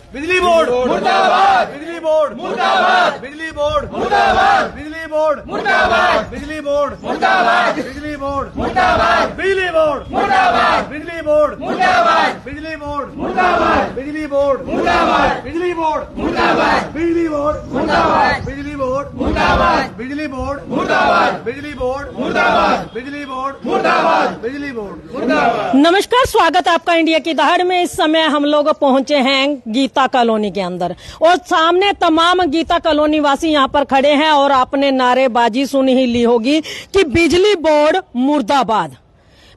बिजली बोर्ड मुर्दाबाद, बिजली बोर्ड मुर्दाबाद, बिजली बोर्ड मुर्दाबाद, बिजली बोर्ड मुर्दाबाद, बिजली बोर्ड मुर्दाबाद, बिजली बोर्ड मुर्दाबाद, बिजली बोर्ड मुर्दाबाद, बिजली बोर्ड मुर्दाबाद, बिजली बोर्ड मुर्दाबाद, बिजली बोर्ड मुर्दाबाद, बिजली बोर्ड मुर्दाबाद, बिजली बोर्ड मुर्दाबाद, बिजली बोर्ड मुर्दाबाद, बिजली बोर्ड मुर्दाबाद, बिजली बोर्ड मुर्दाबाद, बिजली बोर्ड मुर्दाबाद, बिजली बोर्ड मुर्दाबाद। नमस्कार, स्वागत है आपका इंडिया की दहाड़ में। इस समय हम लोग पहुंचे हैं गीता कॉलोनी के अंदर और सामने तमाम गीता कॉलोनी वासी यहाँ पर खड़े हैं और आपने नारेबाजी सुन ही ली होगी कि बिजली बोर्ड मुर्दाबाद।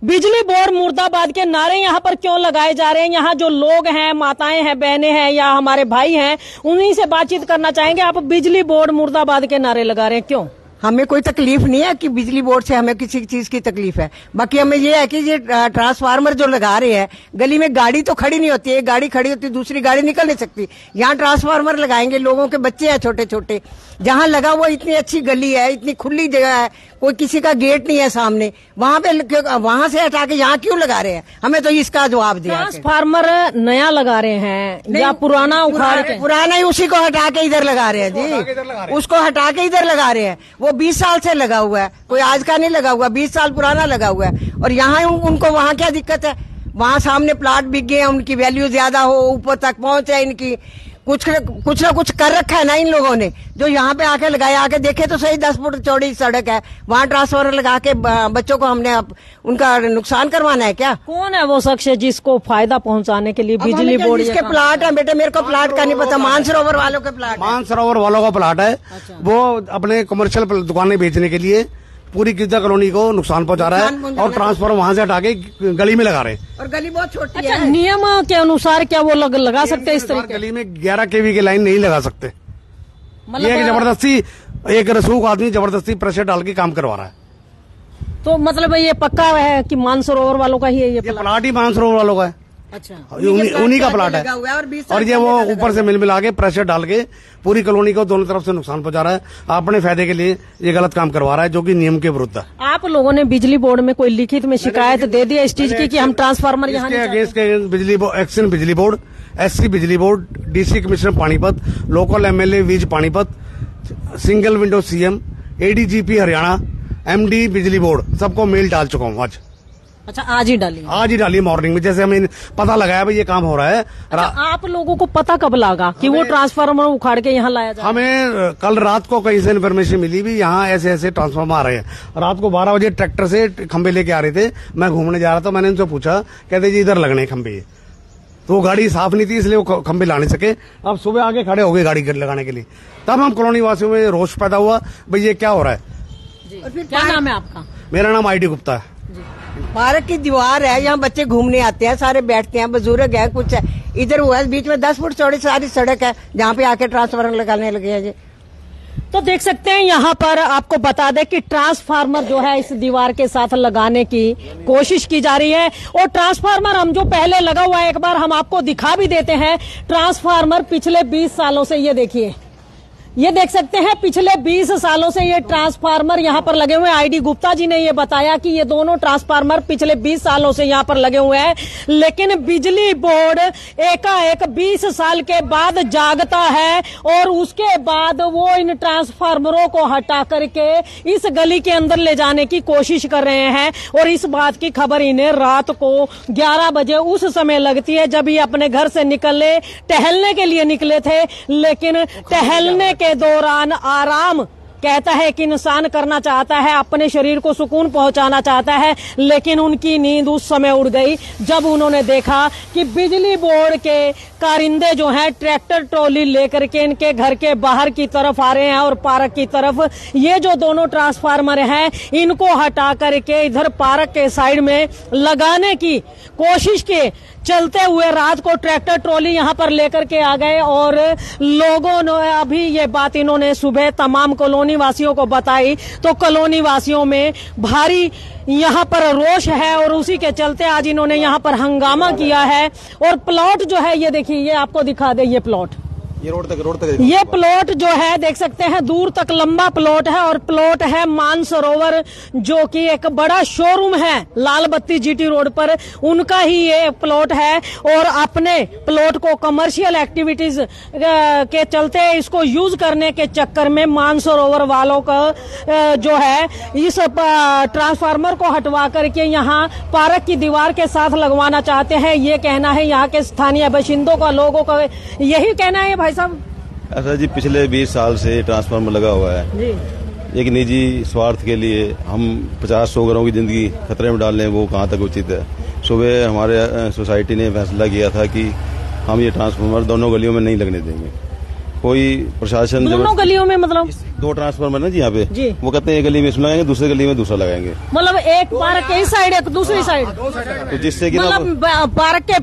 बिजली बोर्ड मुर्दाबाद के नारे यहाँ पर क्यों लगाए जा रहे हैं? यहाँ जो लोग हैं, माताएं हैं, बहनें हैं या हमारे भाई हैं, उन्हीं से बातचीत करना चाहेंगे। आप बिजली बोर्ड मुर्दाबाद के नारे लगा रहे हैं, क्यों? हमें कोई तकलीफ नहीं है कि बिजली बोर्ड से हमें किसी चीज की तकलीफ है। बाकी हमें ये है कि ये ट्रांसफार्मर जो लगा रहे हैं, गली में गाड़ी तो खड़ी नहीं होती है, गाड़ी खड़ी होती दूसरी गाड़ी निकल नहीं सकती। यहाँ ट्रांसफार्मर लगाएंगे, लोगों के बच्चे हैं छोटे छोटे, जहाँ लगा हुआ इतनी अच्छी गली है, इतनी खुली जगह है, कोई किसी का गेट नहीं है सामने, वहाँ से हटा के यहाँ क्यों लगा रहे हैं? हमें तो इसका जवाब दिया। ट्रांसफार्मर नया लगा रहे हैं या पुराना उखाड़ के? पुराना ही, उसी को हटा के इधर लगा रहे हैं जी, उसको हटा के इधर लगा रहे हैं। वो 20 साल से लगा हुआ है, कोई आज का नहीं लगा हुआ, 20 साल पुराना लगा हुआ है। और यहाँ उनको वहाँ क्या दिक्कत है? वहाँ सामने प्लाट बिक गए हैं, उनकी वैल्यू ज्यादा हो, ऊपर तक पहुंच है इनकी, कुछ ना कुछ कर रखा है ना इन लोगों ने। जो यहाँ पे आके लगाया, आके देखे तो सही, 10 फुट चौड़ी सड़क है, वहाँ ट्रांसफार्मर लगा के बच्चों को हमने उनका नुकसान करवाना है क्या? कौन है वो शख्स जिसको फायदा पहुँचाने के लिए बिजली बोर्ड? जिसके प्लाट है बेटे, मेरे को प्लाट का नहीं पता, मानसरोवर वालों के प्लाट, मानसरोवर वालों का प्लाट है। अच्छा। वो अपने कमर्शियल दुकानें बेचने के लिए पूरी गीता कॉलोनी को नुकसान पहुंचा रहा है और ट्रांसफार्मर वहाँ से हटा के गली में लगा रहे हैं। और गली बहुत छोटी है। नियम के अनुसार क्या वो लगा सकते हैं इस तरीके? गली में 11 kV की लाइन नहीं लगा सकते। मतलब ये जबरदस्ती एक रसूख आदमी जबरदस्ती प्रेशर डाल के काम करवा रहा है। तो मतलब ये पक्का है कि मानसरोवर वालों का ही है ये प्लाट ही मानसरोवर वालों का है। अच्छा, उन्हीं का प्लाट है। और ये वो ऊपर से मिला के प्रेशर डाल के पूरी कॉलोनी को दोनों तरफ से नुकसान पहुंचा रहा है, अपने फायदे के लिए ये गलत काम करवा रहा है, जो कि नियम के विरुद्ध है। आप लोगों ने बिजली बोर्ड में कोई लिखित में शिकायत दे दी इस चीज की कि हम ट्रांसफार्मर यहाँ अगेंस्ट बिजली एक्शन बिजली बोर्ड, SC बिजली board, DC commissioner Panipat, local MLA वीज Panipat, single window CM, ADGP Haryana, MD बिजली बोर्ड, सबको मेल डाल चुका हूँ आज। अच्छा, आज ही डाली मॉर्निंग में, जैसे हमें पता लगाया भाई ये काम हो रहा है। अच्छा, आप लोगों को पता कब लगा कि वो ट्रांसफार्मर उखाड़ के यहाँ लाया जाए? हमें कल रात को कहीं से इन्फॉर्मेशन मिली भी यहाँ ऐसे ऐसे ट्रांसफार्मर आ रहे हैं। रात को 12 बजे ट्रैक्टर से खंबे लेके आ रहे थे, मैं घूमने जा रहा था, मैंने उनसे पूछा, कहते जी इधर लगने खंबे, तो वो गाड़ी साफ नहीं थी इसलिए वो खंबे ला नहीं सके। अब सुबह आगे खड़े हो गए गाड़ी लगाने के लिए, तब हम कॉलोनी वासियों में रोष पैदा हुआ, भाई ये क्या हो रहा है। क्या नाम है आपका? मेरा नाम ID गुप्ता है। पार्क की दीवार है, यहाँ बच्चे घूमने आते हैं, सारे बैठते हैं, बुजुर्ग है, कुछ है, इधर हुआ है, बीच में 10 फुट चौड़ी सारी सड़क है, जहाँ पे आके ट्रांसफार्मर लगाने लगे हैं जी। तो देख सकते हैं यहाँ पर आपको बता दें कि ट्रांसफार्मर जो है इस दीवार के साथ लगाने की कोशिश की जा रही है। और ट्रांसफार्मर हम जो पहले लगा हुआ है, एक बार हम आपको दिखा भी देते हैं। ट्रांसफार्मर पिछले 20 सालों से, ये देखिए, ये देख सकते हैं पिछले 20 सालों से ये ट्रांसफार्मर यहाँ पर लगे हुए हैं। ID गुप्ता जी ने ये बताया कि ये दोनों ट्रांसफार्मर पिछले 20 सालों से यहाँ पर लगे हुए हैं, लेकिन बिजली बोर्ड एकाएक 20 साल के बाद जागता है और उसके बाद वो इन ट्रांसफार्मरों को हटा करके इस गली के अंदर ले जाने की कोशिश कर रहे हैं। और इस बात की खबर इन्हें रात को 11 बजे उस समय लगती है जब ये अपने घर से टहलने के लिए निकले थे, लेकिन टहलने के दौरान आराम कहता है कि इंसान करना चाहता है, अपने शरीर को सुकून पहुंचाना चाहता है, लेकिन उनकी नींद उस समय उड़ गई जब उन्होंने देखा कि बिजली बोर्ड के कारिंदे जो हैं ट्रैक्टर ट्रॉली लेकर के इनके घर के बाहर की तरफ आ रहे हैं और पार्क की तरफ। ये जो दोनों ट्रांसफार्मर हैं इनको हटा करके इधर पार्क के साइड में लगाने की कोशिश के चलते हुए रात को ट्रैक्टर ट्रॉली यहाँ पर लेकर के आ गए। और लोगों ने अभी ये बात इन्होंने सुबह तमाम कॉलोनी वासियों को बताई, तो कॉलोनी वासियों में भारी यहाँ पर रोष है और उसी के चलते आज इन्होंने यहाँ पर हंगामा किया है। और प्लॉट जो है ये देखिए, ये आपको दिखा दे, ये प्लॉट ये रोड तक ये प्लॉट जो है देख सकते हैं, दूर तक लंबा प्लॉट है और प्लॉट है मानसरोवर, जो कि एक बड़ा शोरूम है लाल बत्ती जीटी रोड पर, उनका ही ये प्लॉट है। और अपने प्लॉट को कमर्शियल एक्टिविटीज के चलते इसको यूज करने के चक्कर में मानसरोवर वालों का जो है इस ट्रांसफार्मर को हटवा करके यहाँ पार्क की दीवार के साथ लगवाना चाहते हैं। ये कहना है यहाँ के स्थानीय बाशिंदों का, लोगों का यही कहना है। भाई साहब, ऐसा जी पिछले 20 साल से ट्रांसफार्मर लगा हुआ है जी। एक निजी स्वार्थ के लिए हम 50-100 घरों की जिंदगी खतरे में डाल लें, वो कहाँ तक उचित है। सुबह हमारे सोसाइटी ने फैसला किया था कि हम ये ट्रांसफार्मर दोनों गलियों में नहीं लगने देंगे। कोई प्रशासन दोनों गलियों में मतलब 2 ट्रांसफार्मर ना जी यहाँ पे जी। वो कहते हैं एक गली में इसमें लगाएंगे, दूसरी गली में दूसरा लगाएंगे, मतलब एक पार्क के इस साइड एक दूसरी साइड, तो जिससे कि मतलब पार्क के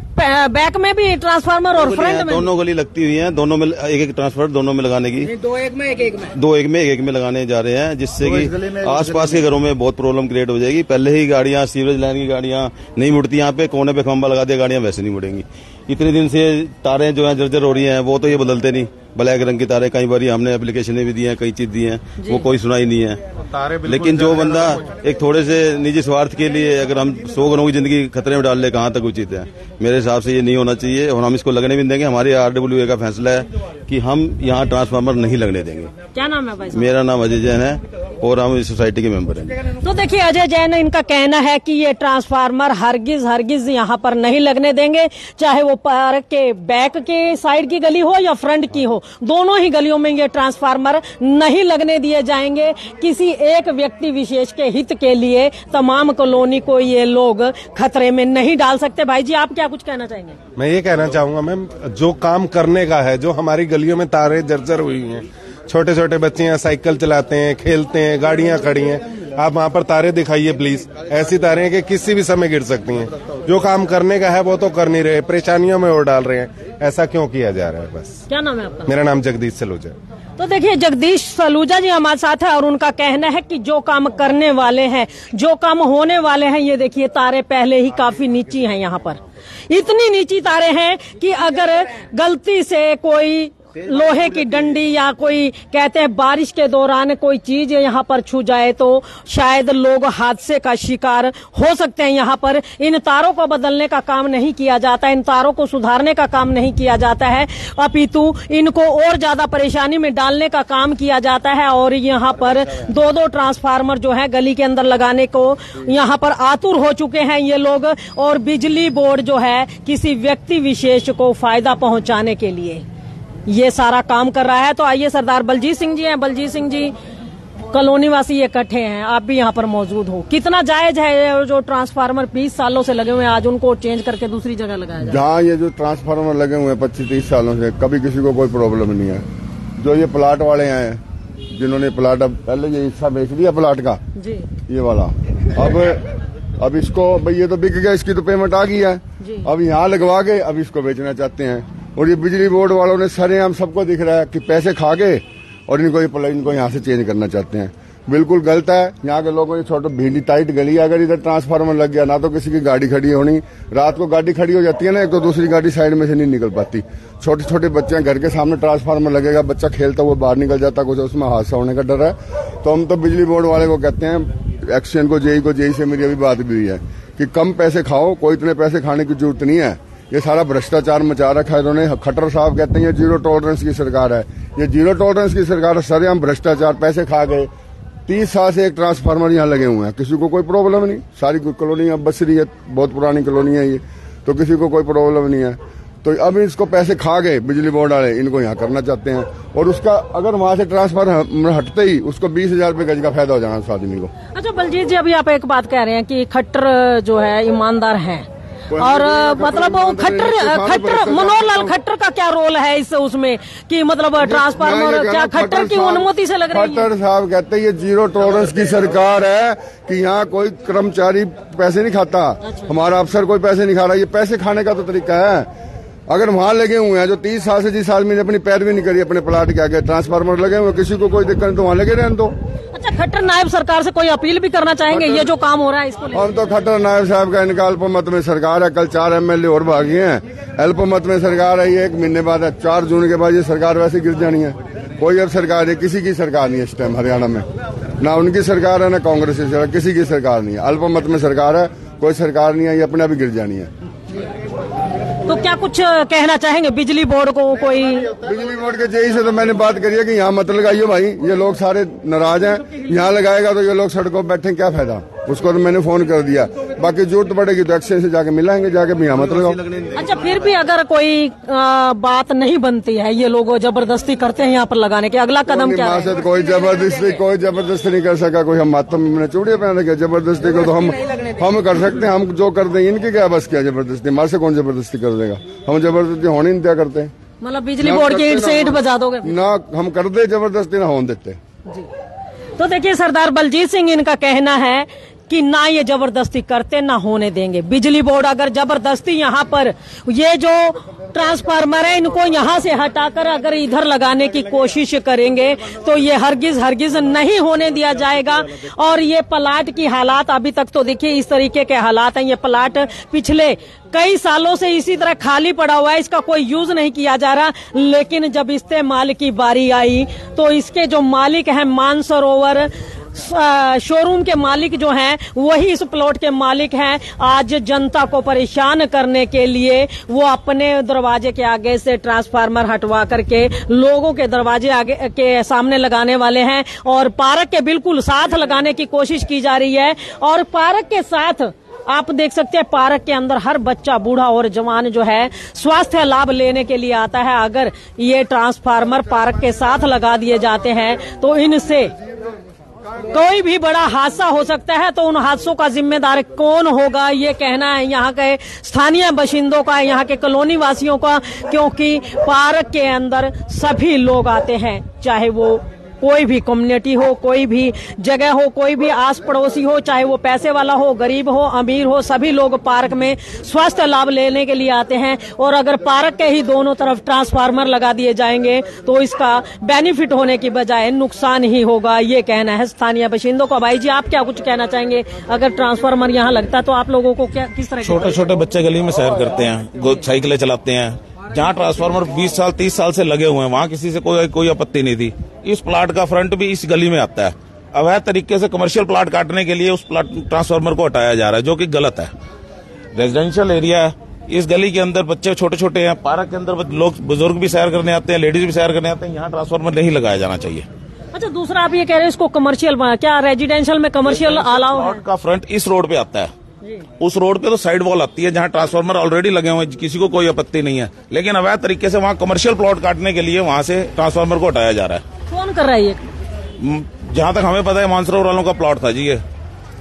बैक में भी ट्रांसफार्मर और फ्रंट में दोनों गली लगती हुई है, दोनों में एक ट्रांसफार्मर दोनों में लगाने की, 2 एक में एक में लगाने जा रहे हैं, जिससे कि आसपास के घरों में बहुत प्रॉब्लम क्रिएट हो जाएगी। पहले ही गाड़ियां, सीवरेज लाइन की गाड़ियां नहीं मुड़ती, यहाँ पे कोने पे खंबा लगा दिया, गाड़ियां वैसे नहीं मुड़ेंगी। इतने दिन से तारें जो है जर्जर हो रही हैं, वो तो ये बदलते नहीं, ब्लैक रंग की तारें, कई बार हमने एप्लीकेशनें भी दी हैं, कई चीज दी हैं, वो कोई सुनाई नहीं है। लेकिन जो बंदा एक थोड़े से निजी स्वार्थ के लिए अगर हम 100 घरों की जिंदगी खतरे में डाल ले, कहाँ तक उचित है। मेरे हिसाब से ये नहीं होना चाहिए और हम इसको लगने भी देंगे। हमारे RWA का फैसला है कि हम यहाँ ट्रांसफार्मर नहीं लगने देंगे। क्या नाम है भाई? मेरा नाम अजय जैन है और हम इस सोसाइटी के मेंबर हैं। तो देखिए, अजय जैन इनका कहना है कि ये ट्रांसफार्मर हरगिज यहाँ पर नहीं लगने देंगे, चाहे वो पार्क के बैक के साइड की गली हो या फ्रंट की हो, दोनों ही गलियों में ये ट्रांसफार्मर नहीं लगने दिए जाएंगे। किसी एक व्यक्ति विशेष के हित के लिए तमाम कॉलोनी को ये लोग खतरे में नहीं डाल सकते। भाई जी, आप क्या कुछ कहना चाहेंगे? मैं ये कहना चाहूंगा मैम, जो काम करने का है, जो हमारी गलियों में तारें जर्जर हुई हैं, छोटे छोटे बच्चे यहाँ साइकिल चलाते हैं, खेलते हैं, गाड़ियां खड़ी हैं, आप वहाँ पर तारें दिखाइए प्लीज। ऐसी तारें कि किसी भी समय गिर सकती हैं। जो काम करने का है वो तो कर नहीं रहे, परेशानियों में और डाल रहे हैं। ऐसा क्यों किया जा रहा है? बस। क्या नाम है आपका? मेरा नाम जगदीश सलूजा। तो देखिए, जगदीश सलूजा जी हमारे साथ है और उनका कहना है कि जो काम करने वाले हैं, जो काम होने वाले हैं, ये देखिए तारे पहले ही काफी नीची हैं। यहाँ पर इतनी नीची तारे हैं कि अगर गलती से कोई लोहे की डंडी या कोई कहते हैं बारिश के दौरान कोई चीज यहाँ पर छू जाए तो शायद लोग हादसे का शिकार हो सकते हैं। यहाँ पर इन तारों को बदलने का काम नहीं किया जाता, इन तारों को सुधारने का काम नहीं किया जाता है, अपितु इनको और ज्यादा परेशानी में डालने का काम किया जाता है। और यहाँ पर 2-2 ट्रांसफार्मर जो है गली के अंदर लगाने को यहाँ पर आतुर हो चुके हैं ये लोग। और बिजली बोर्ड जो है किसी व्यक्ति विशेष को फायदा पहुंचाने के लिए ये सारा काम कर रहा है। तो आइए, सरदार बलजीत सिंह जी हैं। बलजीत सिंह जी, कॉलोनी वासी इकट्ठे हैं, आप भी यहाँ पर मौजूद हो, कितना जायज है जो ट्रांसफार्मर 20 सालों से लगे हुए हैं, आज उनको चेंज करके दूसरी जगह लगाया जाए? जहाँ ये जो ट्रांसफार्मर लगे हुए हैं 25-30 सालों से, कभी किसी को कोई प्रॉब्लम नहीं है। जो ये प्लाट वाले हैं, जिन्होंने प्लाट, अब पहले ये हिस्सा बेच दिया प्लाट का जी, ये वाला, अब इसको भाई ये तो बिक गया, इसकी तो पेमेंट आ गई है, अब यहाँ लगवा के अब इसको बेचना चाहते हैं। और ये बिजली बोर्ड वालों ने सरेआम सबको दिख रहा है कि पैसे खा गए और इनको यहाँ से चेंज करना चाहते हैं। बिल्कुल गलत है। यहाँ के लोगों की छोटे भीड़ी टाइट गली है, अगर इधर ट्रांसफार्मर लग गया ना तो किसी की गाड़ी खड़ी होनी, रात को गाड़ी खड़ी हो जाती है ना, एक तो दूसरी गाड़ी साइड में से नहीं निकल पाती। छोटे छोटे बच्चे हैं, घर के सामने ट्रांसफार्मर लगेगा, बच्चा खेलता हुआ बाहर निकल जाता, कुछ उसमें हादसा होने का डर है। तो हम तो बिजली बोर्ड वाले को कहते हैं, एक्शन को जेई से मेरी अभी बात भी हुई है कि कम पैसे खाओ, कोई इतने पैसे खाने की जरूरत नहीं है। ये सारा भ्रष्टाचार मचा रखा है इन्होंने। खट्टर साहब कहते हैं ये 0 टॉलरेंस की सरकार है, ये 0 टॉलरेंस की सरकार है। सरेआम भ्रष्टाचार, पैसे खा गए। 30 साल से एक ट्रांसफार्मर यहाँ लगे हुए हैं, किसी को कोई प्रॉब्लम नहीं। सारी कॉलोनी अब बस रही है, बहुत पुरानी कॉलोनी है ये, तो किसी को कोई प्रॉब्लम नहीं है। तो अब इसको पैसे खा गए बिजली बोर्ड वाले, इनको यहाँ करना चाहते हैं। और उसका अगर वहाँ से ट्रांसफार्मर हटते ही उसको 20,000 रुपये गज का फायदा हो जाना उस आदमी को। अच्छा बलजीत जी, अभी आप एक बात कह रहे हैं कि खट्टर जो है ईमानदार हैं, और मतलब वो खट्टर मनोहर खट्टर का क्या रोल है इस उसमें कि मतलब ट्रांसफार्मर क्या खट्टर की अनुमति से लग रही है? खट्टर साहब कहते हैं ये 0 टॉलरेंस की सरकार है कि यहाँ कोई कर्मचारी पैसे नहीं खाता। अच्छा। हमारा अफसर कोई पैसे नहीं खा रहा, ये पैसे खाने का तो तरीका है। अगर वहां लगे हुए हैं जो 30 साल से, जिस आदमी ने अपनी पैरवी नहीं करी अपने प्लाट के आगे, ट्रांसफार्मर लगे हुए, किसी को कोई दिक्कत नहीं तो वहां लगे रहने दो। अच्छा, खट्टर नायब सरकार से कोई अपील भी करना चाहेंगे ये जो काम हो रहा है इसको लेकर? हम तो खट्टर नायब साहब का इनका अल्पमत में सरकार है। कल 4 MLA और भागी हैं। अल्पमत में सरकार है, ये 1 महीने बाद है, 4 जून के बाद ये सरकार वैसे गिर जानी है। कोई अब सरकार है, किसी की सरकार नहीं है इस टाइम हरियाणा में, ना उनकी सरकार है ना कांग्रेस की सरकार, किसी की सरकार नहीं है। अल्पमत में सरकार है, कोई सरकार नहीं है, ये अपने आप ही गिर जानी है। तो क्या कुछ कहना चाहेंगे बिजली बोर्ड को? कोई बिजली बोर्ड के जेई से तो मैंने बात करी है कि यहाँ मत लगाइए भाई, ये लोग सारे नाराज हैं, यहाँ लगाएगा तो ये लोग सड़कों पर बैठे, क्या फायदा। उसको तो मैंने फोन कर दिया, बाकी जरूरत पड़ेगी तो एक्शन से जाके मिलाएंगे, जाके भी यहाँ मत लगाओ। अच्छा, फिर भी अगर कोई बात नहीं बनती है, ये लोग जबरदस्ती करते हैं यहाँ पर लगाने के, अगला कदम क्या है? कोई जबरदस्ती नहीं कर सका, कोई हम मातम में चूड़िया पहन के जबरदस्ती को तो हम कर सकते हैं, हम जो कर दें, इनकी क्या बस क्या जबरदस्ती, हमारे से कौन जबरदस्ती कर देगा। हम जबरदस्ती होने नहीं दिया करते। मतलब बिजली बोर्ड की ईंट से ईंट बजा दोगे ना, हम कर दे जबरदस्ती ना होने देते जी। तो देखिए, सरदार बलजीत सिंह इनका कहना है कि ना ये जबरदस्ती करते ना होने देंगे। बिजली बोर्ड अगर जबरदस्ती यहाँ पर ये जो ट्रांसफार्मर है इनको यहाँ से हटाकर अगर इधर लगाने की कोशिश करेंगे तो ये हरगिज नहीं होने दिया जाएगा। और ये प्लाट की हालात अभी तक तो देखिए इस तरीके के हालात हैं। ये प्लाट पिछले कई सालों से इसी तरह खाली पड़ा हुआ है, इसका कोई यूज नहीं किया जा रहा। लेकिन जब इस्तेमाल की बारी आई तो इसके जो मालिक हैं, मानसरोवर शोरूम के मालिक जो हैं, वही इस प्लॉट के मालिक हैं। आज जनता को परेशान करने के लिए वो अपने दरवाजे के आगे से ट्रांसफार्मर हटवा करके लोगों के दरवाजे आगे के सामने लगाने वाले हैं और पार्क के बिल्कुल साथ लगाने की कोशिश की जा रही है। और पार्क के साथ आप देख सकते हैं, पार्क के अंदर हर बच्चा, बूढ़ा और जवान जो है स्वास्थ्य लाभ लेने के लिए आता है। अगर ये ट्रांसफार्मर पार्क के साथ लगा दिए जाते हैं तो इनसे कोई भी बड़ा हादसा हो सकता है। तो उन हादसों का जिम्मेदार कौन होगा, ये कहना है यहाँ के स्थानीय बाशिंदों का, यहाँ के कॉलोनी वासियों का। क्योंकि पार्क के अंदर सभी लोग आते हैं, चाहे वो कोई भी कम्युनिटी हो, कोई भी जगह हो, कोई भी आस पड़ोसी हो, चाहे वो पैसे वाला हो, गरीब हो, अमीर हो, सभी लोग पार्क में स्वास्थ्य लाभ लेने के लिए आते हैं। और अगर पार्क के ही दोनों तरफ ट्रांसफार्मर लगा दिए जाएंगे तो इसका बेनिफिट होने की बजाय नुकसान ही होगा, ये कहना है स्थानीय बाशिंदों का। भाई जी, आप क्या कुछ कहना चाहेंगे? अगर ट्रांसफार्मर यहाँ लगता तो आप लोगों को क्या, किस तरह? छोटे छोटे बच्चे गली में सैर करते हैं, साइकिलें चलाते हैं। जहाँ ट्रांसफार्मर 20 साल 30 साल से लगे हुए हैं वहाँ किसी से कोई आपत्ति नहीं थी। इस प्लाट का फ्रंट भी इस गली में आता है। अवैध तरीके से कमर्शियल प्लाट काटने के लिए उस ट्रांसफार्मर को हटाया जा रहा है, जो कि गलत है। रेजिडेंशियल एरिया है, इस गली के अंदर बच्चे छोटे छोटे हैं, पार्क के अंदर लोग बुजुर्ग भी सैर करने आते हैं, लेडीज भी सैर करने आते हैं। यहाँ ट्रांसफार्मर नहीं लगाया जाना चाहिए। अच्छा, दूसरा आप ये कह रहे हैं इसको कमर्शियल, क्या रेजिडेंशियल में कमर्शियल अलाउ है? का फ्रंट इस रोड पे आता है, उस रोड पे तो साइड वॉल आती है जहाँ ट्रांसफार्मर ऑलरेडी लगे हुए हैं, किसी को कोई आपत्ति नहीं है। लेकिन अवैध तरीके से वहाँ कमर्शियल प्लॉट काटने के लिए वहाँ से ट्रांसफार्मर को हटाया जा रहा है। कौन कर रहा है ये? जहाँ तक हमें पता है मानसरोवर वालों का प्लॉट था जी ये।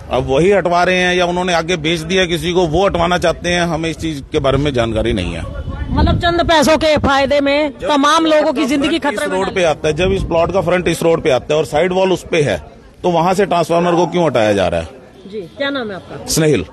अब वही हटवा रहे हैं या उन्होंने आगे बेच दिया किसी को, वो हटवाना चाहते हैं, हमें इस चीज के बारे में जानकारी नहीं है। मतलब चंद पैसों के फायदे में तमाम लोगों की जिंदगी खतरे में रोड पे आता है। जब इस प्लॉट का फ्रंट इस रोड पे आता है और साइड वॉल उस पे है तो वहाँ से ट्रांसफार्मर को क्यों हटाया जा रहा है? जी, क्या नाम है आपका? स्नेहिल।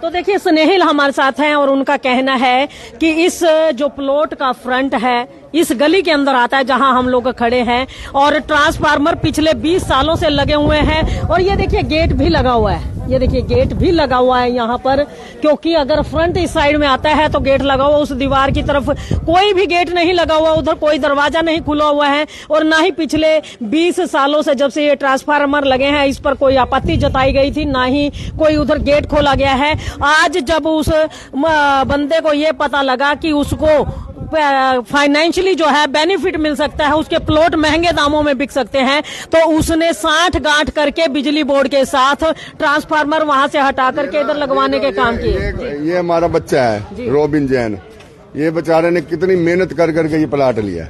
तो देखिए, स्नेहिल हमारे साथ हैं और उनका कहना है कि इस जो प्लॉट का फ्रंट है इस गली के अंदर आता है जहां हम लोग खड़े हैं और ट्रांसफार्मर पिछले 20 सालों से लगे हुए हैं। और ये देखिए गेट भी लगा हुआ है, ये देखिए गेट भी लगा हुआ है यहाँ पर। क्योंकि अगर फ्रंट इस साइड में आता है तो गेट लगा हुआ, उस दीवार की तरफ कोई भी गेट नहीं लगा हुआ, उधर कोई दरवाजा नहीं खुला हुआ है। और ना ही पिछले 20 सालों से जब से ये ट्रांसफार्मर लगे हैं इस पर कोई आपत्ति जताई गई थी, ना ही कोई उधर गेट खोला गया है। आज जब उस बंदे को ये पता लगा कि उसको फाइनेंशियली जो है बेनिफिट मिल सकता है, उसके प्लॉट महंगे दामों में बिक सकते हैं, तो उसने साठ गांठ करके बिजली बोर्ड के साथ ट्रांसफार्मर वहां से हटा करके इधर लगवाने के काम किए। ये हमारा बच्चा है रोबिन जैन, ये बेचारे ने कितनी मेहनत कर करके ये प्लाट लिया।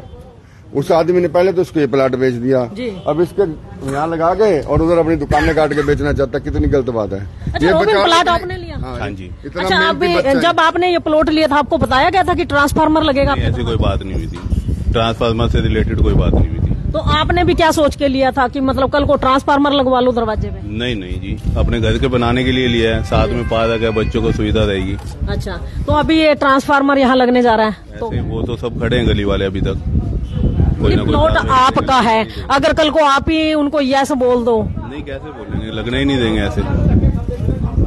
उस आदमी ने पहले तो उसको ये प्लाट बेच दिया, अब इसके यहाँ लगा के और उधर अपनी दुकानें काट के बेचना चाहता है। कितनी गलत बात है। अच्छा, ये प्लाट आपने लिया? हाँ जी। अच्छा, आप जब आपने ये प्लॉट लिया था आपको बताया गया था कि ट्रांसफार्मर लगेगा? ऐसी कोई बात नहीं हुई थी, ट्रांसफार्मर से रिलेटेड कोई बात नहीं हुई थी। तो आपने भी क्या सोच के लिया था कि मतलब कल को ट्रांसफार्मर लगवा लो दरवाजे में? नहीं नहीं जी, अपने घर के बनाने के लिए लिया है, साथ में पार्क है, बच्चों को सुविधा रहेगी। अच्छा, तो अभी ये ट्रांसफार्मर यहाँ लगने जा रहा है तो वो तो सब खड़े हैं गली वाले अभी तक। कोई ना प्लॉट आपका है, अगर कल को आप ही उनको यस बोल दो? नहीं, कैसे बोलेंगे, लगने ही नहीं देंगे ऐसे।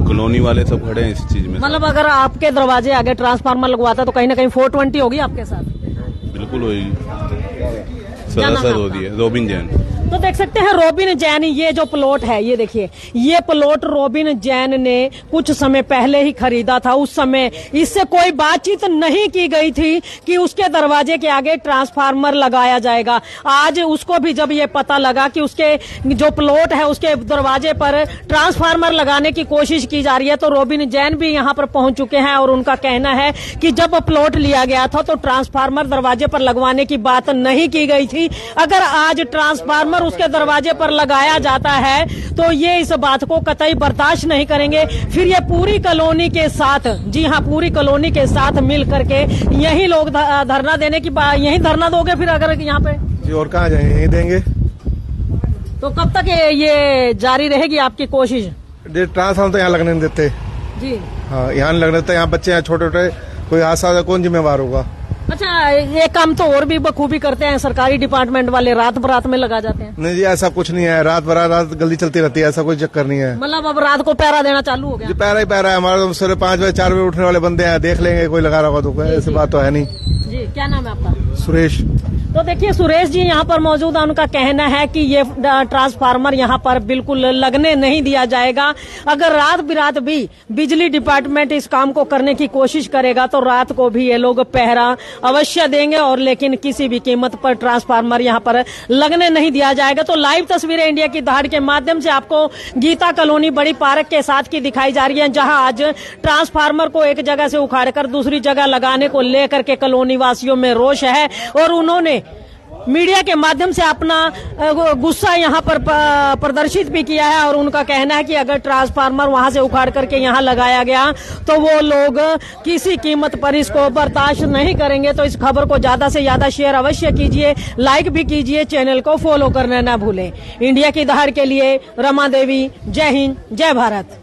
कॉलोनी वाले सब खड़े हैं इस चीज में। मतलब अगर आपके दरवाजे आगे ट्रांसफार्मर लगवाता तो कहीं ना कहीं 420 होगी आपके साथ? बिल्कुल होगी, सदस्य होती है। रोबिन जैन। तो देख सकते हैं रोबिन जैन, ये जो प्लॉट है ये देखिए, ये प्लॉट रोबिन जैन ने कुछ समय पहले ही खरीदा था। उस समय इससे कोई बातचीत नहीं की गई थी कि उसके दरवाजे के आगे ट्रांसफार्मर लगाया जाएगा। आज उसको भी जब ये पता लगा कि उसके जो प्लॉट है उसके दरवाजे पर ट्रांसफार्मर लगाने की कोशिश की जा रही है, तो रोबिन जैन भी यहाँ पर पहुंच चुके हैं और उनका कहना है कि जब प्लॉट लिया गया था तो ट्रांसफार्मर दरवाजे पर लगवाने की बात नहीं की गई थी। अगर आज ट्रांसफार्मर उसके दरवाजे पर लगाया जाता है तो ये इस बात को कतई बर्दाश्त नहीं करेंगे। फिर ये पूरी कॉलोनी के साथ, जी हाँ, पूरी कॉलोनी के साथ मिल करके यही लोग धरना देने की यही धरना दोगे फिर अगर यहाँ पे? जी, और कहाँ जाएंगे, यही देंगे। तो कब तक ये जारी रहेगी आपकी कोशिश? ट्रांसफार्मर तो यहाँ लगने नहीं देते जी। हाँ, यहाँ नहीं लगने देते। यहाँ बच्चे हैं छोटे छोटे, कोई हादसा कौन जिम्मेवार होगा? अच्छा, ये काम तो और भी बखूबी करते हैं सरकारी डिपार्टमेंट वाले, रात बरात में लगा जाते हैं। नहीं जी, ऐसा कुछ नहीं है, रात रात गली चलती रहती है, ऐसा कोई चक्कर नहीं है। मतलब अब रात को पहरा देना चालू हो गया? जी, पहरा ही पहरा है। हमारे सुबह 5 बजे 4 बजे उठने वाले बंदे हैं, देख लेंगे कोई लगा रहा होगा तो। ऐसी बात तो है नहीं। जी, क्या नाम है आपका? सुरेश। तो देखिए, सुरेश जी यहाँ पर मौजूद है, उनका कहना है कि ये ट्रांसफार्मर यहाँ पर बिल्कुल लगने नहीं दिया जाएगा। अगर रात बिरात भी बिजली डिपार्टमेंट इस काम को करने की कोशिश करेगा तो रात को भी ये लोग पहरा अवश्य देंगे, और लेकिन किसी भी कीमत पर ट्रांसफार्मर यहाँ पर लगने नहीं दिया जाएगा। तो लाइव तस्वीरें इंडिया की दहाड़ के माध्यम से आपको गीता कॉलोनी बड़ी पार्क के साथ की दिखाई जा रही है, जहाँ आज ट्रांसफार्मर को एक जगह से उखाड़कर दूसरी जगह लगाने को लेकर के कॉलोनी वासियों में रोष है, और उन्होंने मीडिया के माध्यम से अपना गुस्सा यहाँ पर प्रदर्शित भी किया है। और उनका कहना है कि अगर ट्रांसफार्मर वहां से उखाड़ करके यहाँ लगाया गया तो वो लोग किसी कीमत पर इसको बर्दाश्त नहीं करेंगे। तो इस खबर को ज्यादा से ज्यादा शेयर अवश्य कीजिए, लाइक भी कीजिए, चैनल को फॉलो करना न भूलें। इंडिया की दहाड़ के लिए रमा देवी, जय हिंद, जय भारत।